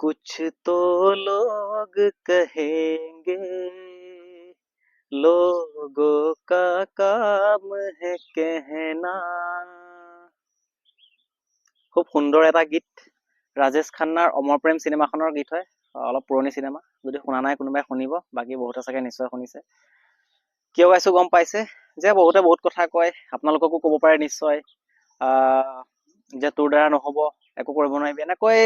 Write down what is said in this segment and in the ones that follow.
कुछ तो लोग कहेंगे लोगों का काम है कहना। খুব সুন্দৰ এটা গীত। ৰাজেশ খান্নাৰ অমৰ প্ৰেম চিনেমাখনৰ গীত হয়। অলপ পুৰণি চিনেমা, যদি শুনা নাই কোনোবাই শুনিব, বাকী বহুতে চাগে নিশ্চয় শুনিছে। কিয় গাইছো গম পাইছে? যে বহুতে বহুত কথা কয়, আপোনালোককো ক'ব পাৰে নিশ্চয়, আহ যে তোৰ দ্বাৰা নহব, একো কৰিব নোৱাৰিবি, এনেকৈ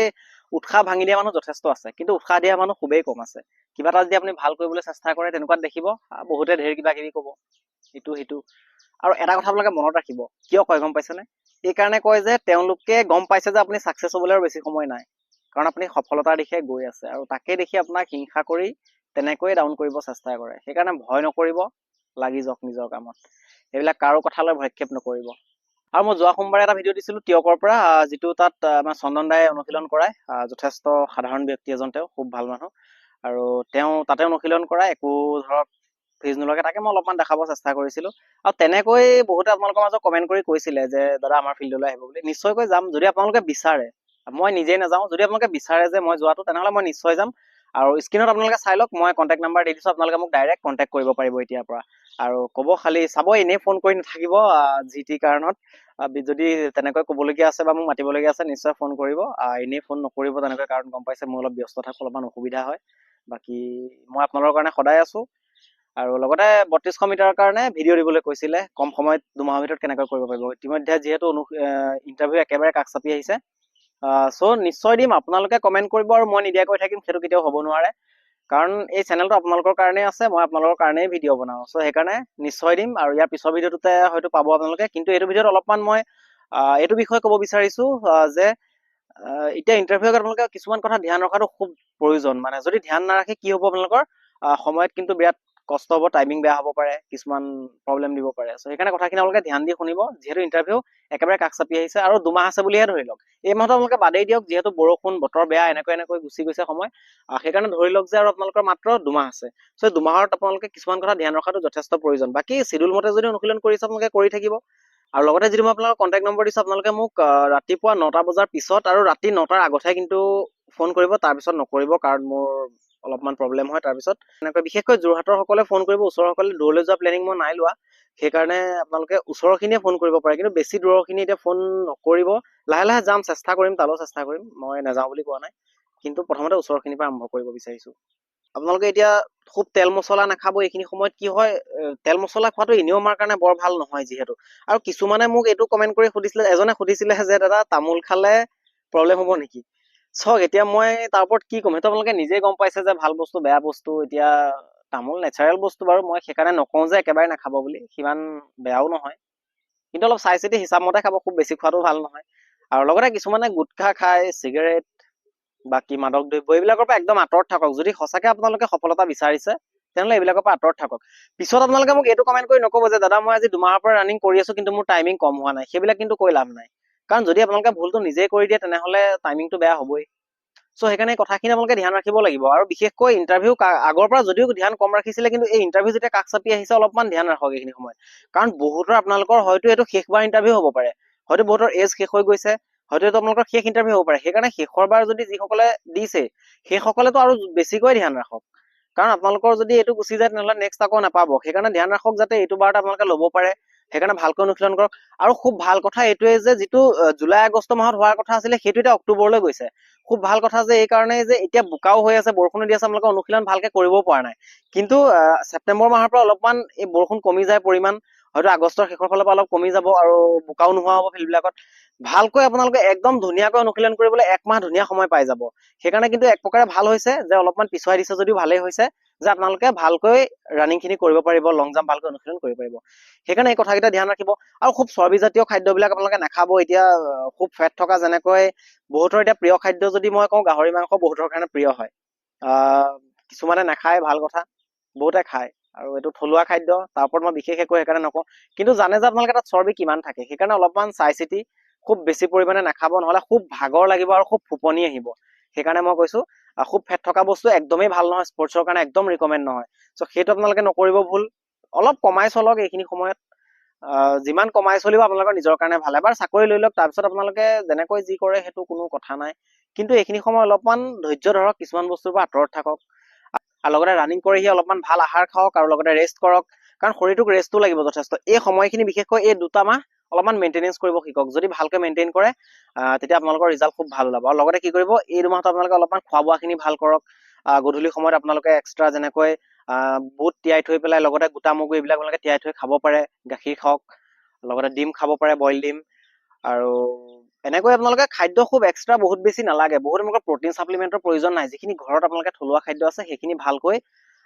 উৎসাহ ভাঙি দিয়া মানুহ যথেষ্ট আছে, কিন্তু উৎসাহ দিয়া মানুহ খুবেই কম আছে। কিবা এটা যদি আপুনি ভাল কৰিবলৈ চেষ্টা কৰে, তেনেকুৱাত দেখিব বহুতে ঢেৰ কিবা কিবি কব, ইটো সিটো। আৰু এটা কথা আপোনালোকে মনত ৰাখিব, কিয় কয় গম পাইছেনে? এই কাৰণে কয় যে তেওঁলোকে গম পাইছে যে আপুনি ছাকচেছ হ'বলৈ আৰু বেছি সময় নাই, কাৰণ আপুনি সফলতাৰ দিশে গৈ আছে, আৰু তাকে দেখি আপোনাক হিংসা কৰি তেনেকৈয়ে ডাউন কৰিব চেষ্টা কৰে। সেইকাৰণে ভয় নকৰিব, লাগি যাওক নিজৰ কামত। এইবিলাক কাৰো কথালৈ ভ্ৰক্ষেপ নকৰিব। আৰু মই যোৱা সোমবাৰে এটা ভিডিঅ' দিছিলো তিয়কৰ পৰা, যিটো তাত আমাৰ চন্দন দাই অনুশীলন কৰায়। যথেষ্ট সাধাৰণ ব্যক্তি এজন, তেওঁ খুব ভাল মানুহ, আৰু তেওঁ তাতে অনুশীলন কৰায়, একো ধৰক ফিজ নোলোৱাকে। তাকে মই অলপমান দেখাব চেষ্টা কৰিছিলো। আৰু তেনেকৈ বহুতে আপোনালোকৰ মাজত কমেণ্ট কৰি কৈছিলে যে দাদা আমাৰ ফিল্ডলৈ আহিব বুলি। নিশ্চয়কৈ যাম, যদি আপোনালোকে বিচাৰে। মই নিজে নাযাওঁ, যদি আপোনালোকে বিচাৰে যে মই যোৱাটো, তেনেহ'লে মই নিশ্চয় যাম। আৰু স্ক্ৰীনত আপোনালোকে চাই লওক, মই কণ্টেক্ট নাম্বাৰ দি দিছোঁ, আপোনালোকে মোক ডাইৰেক্ট কণ্টেক্ট কৰিব পাৰিব এতিয়াৰ পৰা। আৰু ক'ব খালি, চাব এনেই ফোন কৰি নাথাকিব যি টি কাৰণত। যদি তেনেকৈ ক'বলগীয়া আছে বা মোক মাতিবলগীয়া আছে, নিশ্চয় ফোন কৰিব। এনেই ফোন নকৰিব তেনেকৈ, কাৰণ গম পাইছে মই অলপ ব্যস্ত থাকোঁ, অলপমান অসুবিধা হয়। বাকী মই আপোনালোকৰ কাৰণে সদায় আছোঁ। আৰু লগতে 3200 মিটাৰৰ কাৰণে ভিডিঅ' দিবলৈ কৈছিলে, কম সময়ত 2 মাহৰ ভিতৰত কেনেকৈ কৰিব পাৰিব। ইতিমধ্যে যিহেতু ইণ্টাৰভিউ একেবাৰে কাষ চাপি আহিছে, চ' নিশ্চয় দিম। আপোনালোকে কমেণ্ট কৰিব আৰু মই নিদিয়াকৈ থাকিম, সেইটো কেতিয়াও হ'ব নোৱাৰে। কাৰণ এই চেনেলটো আপোনালোকৰ কাৰণেই আছে, মই আপোনালোকৰ কাৰণেই ভিডিঅ' বনাওঁ। চ' সেইকাৰণে নিশ্চয় দিম। আৰু ইয়াৰ পিছৰ ভিডিঅ'টোতে হয়তো পাব আপোনালোকে, কিন্তু এইটো ভিডিঅ'ত অলপমান মই এইটো বিষয়ে ক'ব বিচাৰিছোঁ যে এতিয়া ইণ্টাৰভিউত আপোনালোকে কিছুমান কথা ধ্যান ৰখাটো খুব প্ৰয়োজন। মানে যদি ধ্যান নাৰাখে কি হ'ব, আপোনালোকৰ সময়ত কিন্তু বিৰাট কষ্ট হ'ব, টাইমিং বেয়া হ'ব পাৰে, কিছুমান প্ৰব্লেম দিব পাৰে। চ' সেইকাৰণে কথাখিনি আপোনালোকে ধ্যান দি শুনিব, যিহেতু ইণ্টাৰভিউ একেবাৰে কাষ চাপি আহিছে, আৰু 2 মাহ আছে বুলিহে ধৰি লওক। এই মাহটো আপোনালোকে বাদেই দিয়ক, যিহেতু বৰষুণ, বতৰ বেয়া, এনেকৈ গুচি গৈছে সময়। সেইকাৰণে ধৰি লওক যে আৰু আপোনালোকৰ মাত্ৰ 2 মাহ আছে। চ' 2 মাহত আপোনালোকে কিছুমান কথা ধ্যান ৰখাটো যথেষ্ট প্ৰয়োজন। বাকী চিডিউল মতে যদি অনুশীলন কৰিছে, আপোনালোকে কৰি থাকিব। আৰু লগতে যদি মই আপোনালোকৰ কণ্টেক্ট নম্বৰ দিছোঁ, আপোনালোকে মোক ৰাতিপুৱা 9টা বজাৰ পিছত আৰু ৰাতি 9টাৰ আগতহে কিন্তু ফোন কৰিব, তাৰপিছত নকৰিব, কাৰণ মোৰ অলপমান প্ৰব্লেম হয় তাৰপিছত। এনেকৈ বিশেষকৈ যোৰহাটৰ সকলে ফোন কৰিব, ওচৰৰ সকলে দূৰলৈ যোৱা প্লেনিং মই নাই লোৱা। সেইকাৰণে আপোনালোকে ওচৰৰখিনিয়ে ফোন কৰিব পাৰে, কিন্তু বেছি দূৰৰখিনি এতিয়া ফোন নকৰিব। লাহে লাহে যাম, চেষ্টা কৰিম, তালৈও চেষ্টা কৰিম, মই নাযাওঁ বুলি কোৱা নাই। কিন্তু প্ৰথমতে ওচৰখিনিৰ পৰা আৰম্ভ কৰিব বিচাৰিছোঁ। আপোনালোকে এতিয়া খুব তেল মছলা নাখাব। এইখিনি সময়ত কি হয়, তেল মছলা খোৱাটো এনেও আমাৰ কাৰণে বৰ ভাল নহয় যিহেতু। আৰু কিছুমানে মোক এইটো কমেণ্ট কৰি সুধিছিলে, এজনে সুধিছিলে যে দাদা তামোল খালে প্ৰব্লেম হ'ব নেকি? চাওক, এতিয়া মই তাৰ ওপৰত কি ক'ম, সেইটো আপোনালোকে নিজেই গম পাইছে যে ভাল বস্তু বেয়া বস্তু। এতিয়া তামোল নেচাৰেল বস্তু বাৰু, মই সেইকাৰণে নকওঁ যে একেবাৰে নাখাব বুলি, সিমান বেয়াও নহয়, কিন্তু অলপ চাই চিতি হিচাপ মতে খাব, খুব বেছি খোৱাটো ভাল নহয়। আৰু লগতে কিছুমানে গুটখা খায়, চিগাৰেট, বাকী মাদক দ্ৰব্য, এইবিলাকৰ পৰা একদম আঁতৰত থাকক। যদি সঁচাকে আপোনালোকে সফলতা বিচাৰিছে, তেনেহ'লে এইবিলাকৰ পৰা আঁতৰত থাকক। পিছত আপোনালোকে মোক এইটো কমেণ্ট কৰি নক'ব যে দাদা মই আজি 2 মাহৰ পৰা ৰানিং কৰি আছোঁ, কিন্তু মোৰ টাইমিং কম হোৱা নাই। সেইবিলাক কিন্তু কৈ লাভ নাই, কাৰণ যদি আপোনালোকে ভুলটো নিজেই কৰি দিয়ে, তেনেহ'লে টাইমিংটো বেয়া হ'বই। চ' সেইকাৰণে কথাখিনি আপোনালোকে ধ্যান ৰাখিব লাগিব। আৰু বিশেষকৈ ইণ্টাৰভিউ আগৰ পৰা যদিও ধ্যান কম ৰাখিছিলে, কিন্তু এই ইণ্টাৰভিউ যেতিয়া কাষ চাপি আহিছে, অলপমান ধ্যান ৰাখক এইখিনি সময়ত। কাৰণ বহুতৰ আপোনালোকৰ হয়তো এইটো শেষবাৰ ইণ্টাৰভিউ হ'ব পাৰে, হয়তো বহুতৰ এজ শেষ হৈ গৈছে, হয়তো এইটো আপোনালোকৰ শেষ ইণ্টাৰভিউ হ'ব পাৰে। সেইকাৰণে শেষৰবাৰ যদি যিসকলে দিছে, সেইসকলেতো আৰু বেছিকৈ ধ্যান ৰাখক। কাৰণ আপোনালোকৰ যদি এইটো গুচি যায়, তেনেহ'লে নেক্সট আকৌ নাপাব। সেইকাৰণে ধ্যান ৰাখক যাতে এইটো বাৰত আপোনালোকে ল'ব পাৰে। সেইকাৰণে ভালকৈ অনুশীলন কৰক। আৰু খুব ভাল কথা এইটোৱে যে যিটো জুলাই আগষ্ট মাহত হোৱাৰ কথা আছিলে, সেইটো এতিয়া অক্টোবৰলৈ গৈছে। খুব ভাল কথা যে এই কাৰণেই যে এতিয়া বোকাও হৈ আছে, বৰষুণো দি আছে, আপোনালোকে অনুশীলন ভালকে কৰিবও পৰা নাই। কিন্তু ছেপ্টেম্বৰ মাহৰ পৰা অলপমান এই বৰষুণ কমি যায় পৰিমাণ, হয়তো আগষ্টৰ শেষৰ ফালৰ পৰা অলপ কমি যাব, আৰু বোকাও নোহোৱা হ'ব ফিল্ডবিলাকত। ভালকৈ আপোনালোকে একদম ধুনীয়াকৈ অনুশীলন কৰিবলৈ 1 মাহ ধুনীয়া সময় পাই যাব। সেইকাৰণে কিন্তু এক প্ৰকাৰে ভাল হৈছে যে অলপমান পিছুৱাই দিছে যদিও ভালেই হৈছে, যে আপোনালোকে ভালকৈ ৰানিংখিনি কৰিব পাৰিব, লং জাম্প ভালকৈ অনুশীলন কৰিব পাৰিব। সেইকাৰণে এই কথাকেইটা ধ্যান ৰাখিব। আৰু খুব চৰ্বিজাতীয় খাদ্যবিলাক আপোনালোকে নাখাব। এতিয়া খুব ফেট থকা, যেনেকৈ বহুতৰ এতিয়া প্ৰিয় খাদ্য যদি মই কওঁ, গাহৰি মাংস বহুতৰ কাৰণে প্ৰিয় হয়। কিছুমানে নাখায়, ভাল কথা, বহুতে খায়। আৰু এইটো থলুৱা খাদ্য, তাৰ ওপৰত মই বিশেষ একো সেইকাৰণে নকওঁ। কিন্তু জানে যে আপোনালোকে তাত চৰ্বি কিমান থাকে, সেইকাৰণে অলপমান চাই চিতি খুব বেছি পৰিমাণে নাখাব, নহ'লে খুব ভাগৰ লাগিব আৰু খুব ফোপনি আহিব। সেইকাৰণে মই কৈছোঁ, খুব ফেট থকা বস্তু একদমেই ভাল নহয়, স্পৰ্টছৰ কাৰণে একদম ৰিকমেণ্ড নহয়। চ' সেইটো আপোনালোকে নকৰিব ভুল। অলপ কমাই চলক এইখিনি সময়ত। যিমান কমাই চলিব আপোনালোকৰ নিজৰ কাৰণে ভাল। এবাৰ চাকৰি লৈ লওক, তাৰপিছত আপোনালোকে যেনেকৈ যি কৰে সেইটো কোনো কথা নাই। কিন্তু এইখিনি সময় অলপমান ধৈৰ্য ধৰক, কিছুমান বস্তুৰ পৰা আঁতৰত থাকক, আৰু লগতে ৰানিং কৰি অলপমান ভাল আহাৰ খাওক আৰু লগতে ৰেষ্ট কৰক, কাৰণ শৰীৰটোক ৰেষ্টটো লাগিব যথেষ্ট। এই সময়খিনি বিশেষকৈ এই 2 মাহ অলপমান মেইনটেনেঞ্চ কৰিব শিকক। যদি ভালকৈ মেইনটেইন কৰে তেতিয়া আপোনালোকৰ ৰিজাল্ট খুব ভাল ওলাব। আৰু লগতে কি কৰিব, এই 2 মাহত আপোনালোকে অলপমান খোৱা বোৱাখিনি ভাল কৰক। গধূলি সময়ত আপোনালোকে এক্সট্ৰা যেনেকৈ বুট তিয়াই থৈ পেলাই লগতে গোটা মগু এইবিলাক আপোনালোকে তিয়াই থৈ খাব পাৰে, গাখীৰ খাওক, লগতে ডিম খাব পাৰে, বইল ডিম। আৰু এনেকৈ আপোনালোকে খাদ্য খুব এক্সট্ৰা বহুত বেছি নালাগে, বহুত আপোনালোকৰ প্ৰটিন ছাপ্লিমেণ্টৰ প্ৰয়োজন নাই। যিখিনি ঘৰত আপোনালোকে থলুৱা খাদ্য আছে সেইখিনি ভালকৈ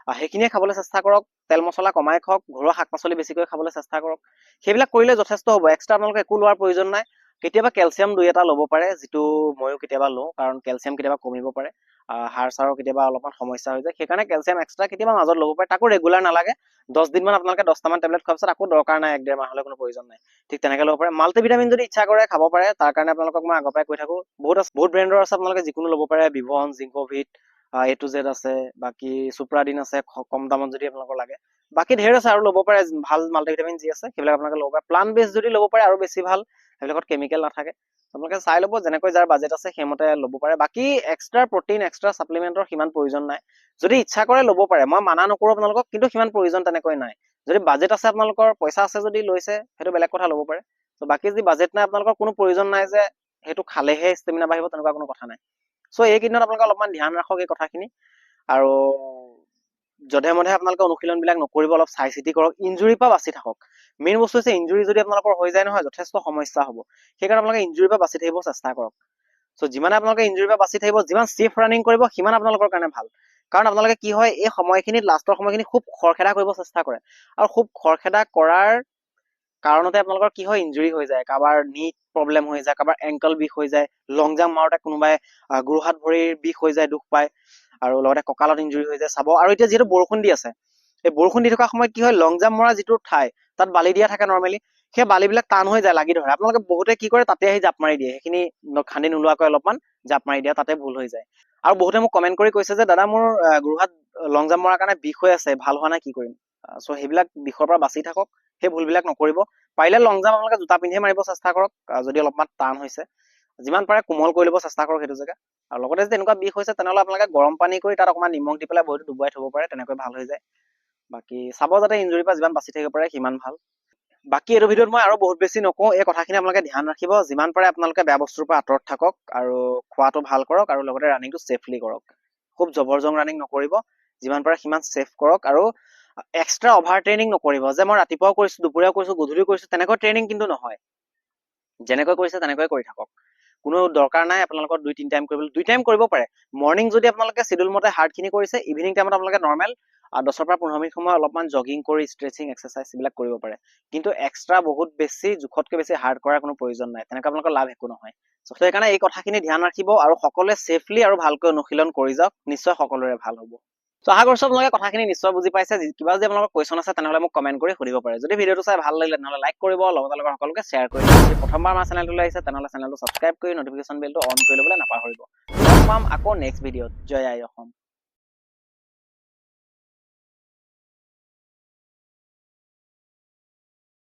সেইখিনিয়ে খাবলৈ চেষ্টা কৰক। তেল মছলা কমাই খাওক, ঘৰুৱা শাক পাচলি বেছিকৈ খাবলৈ চেষ্টা কৰক। সেইবিলাক কৰিলে যথেষ্ট হ'ব, এক্সট্ৰা আপোনালোকে একো লোৱাৰ প্ৰয়োজন নাই। কেতিয়াবা কেলচিয়াম 2-এটা ল'ব পাৰে, যিটো ময়ো কেতিয়াবা লওঁ, কাৰণ কেলচিয়াম কেতিয়াবা কমিব পাৰে, হাড় চাৰৰ কেতিয়াবা অলপমান সমস্যা হৈ যায়, সেইকাৰণে কেলচিয়াম এক্সট্ৰা কেতিয়াবা মাজত ল'ব পাৰে। তাকো ৰেগুলাৰ নালাগে, 10 দিনমান আপোনালোকে 10টামান টেবলেট খোৱাৰ পিছত আকৌ দৰকাৰ নাই, 1-1.5 মাহলৈ কোনো প্ৰয়োজন নাই, ঠিক তেনেকৈ ল'ব পাৰে। মাল্টিভিটামিন যদি ইচ্ছা কৰে খাব পাৰে, তাৰ কাৰণে আপোনালোকক মই আগৰ পৰাই কৈ থাকোঁ, বহুত ব্ৰেণ্ডৰ আছে, আপোনালোকে যিকোনো ল'ব পাৰে, বিভন, জিংকোভিট, A to Z আছে, বাকী চুপ্ৰাডিন আছে, কম দামত যদি আপোনালোকৰ লাগে। বাকী ঢেৰ আছে আৰু ল'ব পাৰে, ভাল মাল্টিভিটামিন যি আছে সেইবিলাক আপোনালোকে ল'ব পাৰে। প্লান্ট বেছ যদি ল'ব পাৰে আৰু বেছি ভাল, সেইবিলাকত কেমিকেল নাথাকে। আপোনালোকে চাই ল'ব, যেনেকৈ যাৰ বাজেট আছে সেইমতে ল'ব পাৰে। বাকী এক্সট্ৰা প্ৰটিন, এক্সট্ৰা ছাপ্লিমেণ্টৰ সিমান প্ৰয়োজন নাই। যদি ইচ্ছা কৰে ল'ব পাৰে, মই মানা নকৰোঁ আপোনালোকক, কিন্তু সিমান প্ৰয়োজন তেনেকৈ নাই। যদি বাজেট আছে আপোনালোকৰ, পইচা আছে যদি লৈছে, সেইটো বেলেগ কথা, ল'ব পাৰে। ত' বাকী যদি বাজেট নাই আপোনালোকৰ, কোনো প্ৰয়োজন নাই যে সেইটো খালেহে ষ্টেমিনা বাঢ়িব, তেনেকুৱা কোনো কথা নাই। চ' এইকেইদিনত আপোনালোকে অলপমান ধ্যান ৰাখক এই কথাখিনি, আৰু যধে মধে আপোনালোকে অনুশীলনবিলাক নকৰিব, অলপ চাই চিতি কৰক, ইঞ্জুৰিৰ পৰা বাচি থাকক। মেইন বস্তু হৈছে ইঞ্জুৰি যদি আপোনালোকৰ হৈ যায় নহয়, যথেষ্ট সমস্যা হ'ব। সেইকাৰণে আপোনালোকে ইঞ্জুৰিৰ পৰা বাচি থাকিব চেষ্টা কৰক। চ' যিমানে আপোনালোকে ইঞ্জুৰিৰ পৰা বাচি থাকিব, যিমান চেফ ৰানিং কৰিব, সিমান আপোনালোকৰ কাৰণে ভাল। কাৰণ আপোনালোকে কি হয়, এই সময়খিনিত, লাষ্টৰ সময়খিনি খুব খৰখেদা কৰিব চেষ্টা কৰে, আৰু খুব খৰখেদা কৰাৰ কাৰণতে আপোনালোকৰ কি হয়, ইঞ্জুৰি হৈ যায়। কাৰোবাৰ নি প্ৰব্লেম হৈ যায়, কাৰোবাৰ এংকল বিষ হৈ যায়, লং জাম্প মাৰোতে কোনোবাই গোৰো হাত ভৰিৰ বিষ হৈ যায়, দুখ পায়, আৰু লগতে কঁকালত ইঞ্জুৰি হৈ যায়। চাব, আৰু এতিয়া যিহেতু বৰষুণ দি আছে, এই বৰষুণ দি থকা সময়ত কি হয়, লং জাম্প মৰা যিটো ঠাই, তাত বালি দিয়া থাকে নৰ্মেলি, সেই বালিবিলাক টান হৈ যায়, লাগি ধৰে। আপোনালোকে বহুতে কি কৰে, তাতে আহি জাপ মাৰি দিয়ে, সেইখিনি খান্দি নোলোৱাকৈ অলপমান জাপ মাৰি দিয়ে, তাতে ভুল হৈ যায়। আৰু বহুতে মোক কমেণ্ট কৰি কৈছে যে দাদা, মোৰ গোৰোহাত লং জাম্প মৰাৰ কাৰণে বিষ হৈ আছে, ভাল হোৱা নাই, কি কৰিম? চ' সেইবিলাক বিষৰ পৰা বাচি থাকক, সেই ভুলবিলাক নকৰিব। পাৰিলে লং জাম্প আপোনালোকে জোতা পিন্ধিয়ে মাৰিব চেষ্টা কৰক, যদি অলপমান টান হৈছে। যিমান পাৰে কোমল কৰি ল'ব চেষ্টা কৰক সেইটো জেগা। আৰু লগতে যদি এনেকুৱা বিষ হৈছে, তেনেহ'লে আপোনালোকে গৰম পানী কৰি তাত অকণমান নিমখ দি পেলাই ভৰিটো ডুবাই থ'ব পাৰে, তেনেকৈ ভাল হৈ যায়। বাকী চাব যাতে ইঞ্জুৰিৰ পৰা যিমান বাচি থাকিব পাৰে সিমান ভাল। বাকী এইটো ভিডিঅ'ত মই আৰু বহুত বেছি নকওঁ, এই কথাখিনি আপোনালোকে ধ্যান ৰাখিব। যিমান পাৰে আপোনালোকে বেয়া বস্তুৰ পৰা আঁতৰত থাকক, আৰু খোৱাটো ভাল কৰক, আৰু লগতে ৰানিংটো ছেফলি কৰক। খুব জবৰজং ৰানিং নকৰিব, যিমান পাৰে সিমান ছেফ কৰক। আৰু এক্সট্ৰা অভাৰ ট্ৰেইনিং নকৰিব, যে মই ৰাতিপুৱাও কৰিছোঁ, দুপৰীয়াও কৰিছোঁ, গধূলিও কৰিছোঁ, তেনেকৈ ট্ৰেইনিং কিন্তু নহয়। যেনেকৈ কৰিছে তেনেকৈ কৰি থাকক, কোনো দৰকাৰ নাই আপোনালোকৰ 2-3 টাইম কৰিবলৈ। 2 টাইম কৰিব পাৰে। মৰ্ণিং যদি আপোনালোকে চিডিউল মতে হাৰ্ডখিনি কৰিছে, ইভিনিং টাইমত আপোনালোকে নৰ্মেল 10 পৰা 15 মিনিট সময় অলপমান জগিং কৰি, ষ্ট্ৰেচিং, এক্সাৰচাইজ এইবিলাক কৰিব পাৰে। কিন্তু এক্সট্ৰা বহুত বেছি, জোখতকৈ বেছি হাৰ্ড কৰাৰ কোনো প্ৰয়োজন নাই, তেনেকৈ আপোনালোকৰ লাভ একো নহয়। চ' সেইকাৰণে এই কথাখিনি ধ্যান ৰাখিব, আৰু সকলোৱে ছেফলি আৰু ভালকৈ অনুশীলন কৰি যাওক, নিশ্চয় সকলোৰে ভাল হ'ব। চ' আশা কৰিছোঁ আপোনালোকে কথাখিনি নিশ্চয় বুজি পাইছে। কিবা যদি আপোনালোকৰ কুৱেশ্যন আছে, তেনেহ'লে মোক কমেণ্ট কৰি সুধিব পাৰে। যদি ভিডিঅ'টো চাই ভাল লাগিলে, তেনেহ'লে লাইক কৰিব, লগতে সকলোকে শ্বেয়াৰ কৰি দিব। যদি প্ৰথমবাৰ আমাৰ চেনেলটোলৈ আহিছে, তেনেহ'লে চেনেলটো ছাবস্ক্ৰাইব কৰি নটিফিকেশ্যন বেলটো অন কৰি ল'বলৈ নাপাহৰিব। লগ পাম আকৌ নেক্সট ভিডিঅ'ত। জয় আই অসম।